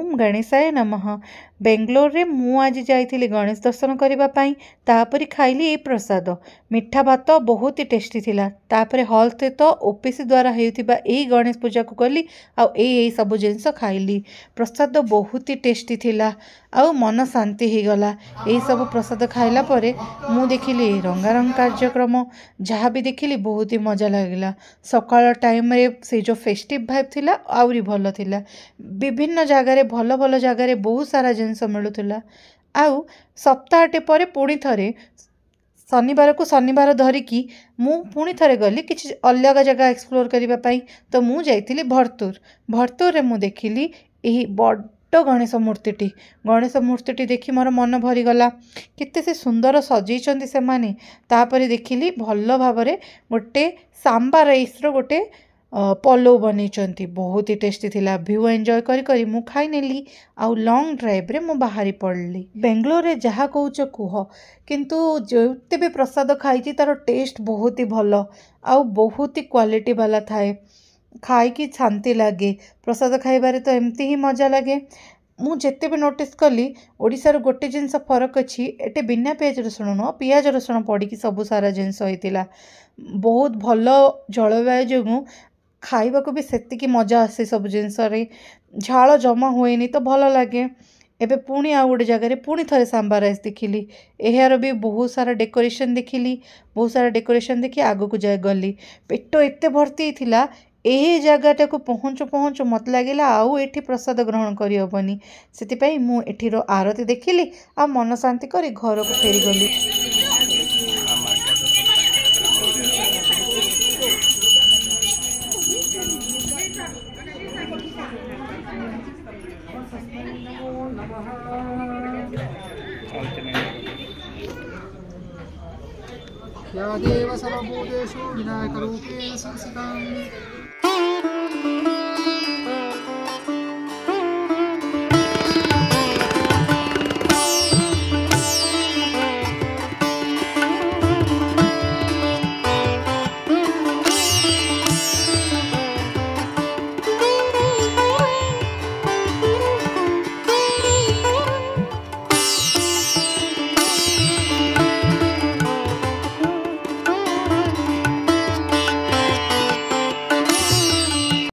ओम गणेशाय नमः। बेंगलोर रे मु आज जाइथिली गणेश दर्शन करबा पई, तापरि खाइली ए प्रसाद। मिठा भात बहुत ही टेस्टी थिला। तापरे हॉल स्थित ओपीसी द्वारा हेउथिबा एई गणेश पूजा को गली आउ एई सब जिनस खाइली। प्रसाद बहुत ही टेस्टी थिला आउ मन शांति ही गला। एई सब प्रसाद खाइला परे मु देखिली रंगारंग कार्यक्रम, जहाँ भी देखिली बहुत ही मजा लगिला। सकाळ टाइम रे से जो फेस्टिव भाइब थिला आउरी भल थिला। विभिन्न जगार भल भल जगार बहुत सारा जिनस मिलुथिला। आउ सप्ताहटे परे पुणी थरे शनिवार को शनिवार धरिकी मु पुणी थरे गली किसी अलग जगह एक्सप्लोर करबा पई। तो मु जाइथिली भरतूर रे मु देखिली एही बड़ गणेश मूर्तिटी देखी मोर मन भरीगला। केते से सुंदर सजैछन्ति से माने। तापरे देखिली भल भाबरे गोटे सांबा राइस रो गोटे पलो बनैछन्ति, बहुत ही टेस्टी थिला। व्यू एंजॉय करी करी मु खाई नेली आउ लॉन्ग ड्राइव रे मु बाहरी पड़ली। बेंगलोर रे जहा कहूच कुह, किंतु जेते भी प्रसाद खाई तार टेस्ट बहुत ही भल आउ बहुत ही क्वालिटी वाला थाए। खाई कि शांति लगे। प्रसाद खाइबारे तो एमती ही मजा लगे। मु जेते भी नोटिस कली ओडिशार गोटे जिनस फरक अच्छी, एटे बिना पियाज रसुण नुह, पियाज रसुण पड़ी सब सारा जिनस होइतिला। बहुत भल जलवायु जो खाइबा को भी सेतिकी मजा आसे। सब जिनस रे झाल जमा हुएनी तो भल लगे। एबे पुणी आ गोटे जगह पुणी थरे सांबा राइस देखिली। एहार भी बहुत सारा डेकोरेशन देखिली। बहुत सारा डेकोरेशन देखी आगो को जाए गली। पेट एते भर्ती थिला। एही जगह को पहुँचु पहुँचु मत लगिला आउ एठी प्रसाद ग्रहण करि हबनी। सेतिपई मु एठीरो आरती देखिली आ मन शांति करी घर को फेरी गली। या देव सर्वभूतेषु विनायकरूपेण संस्थितम्।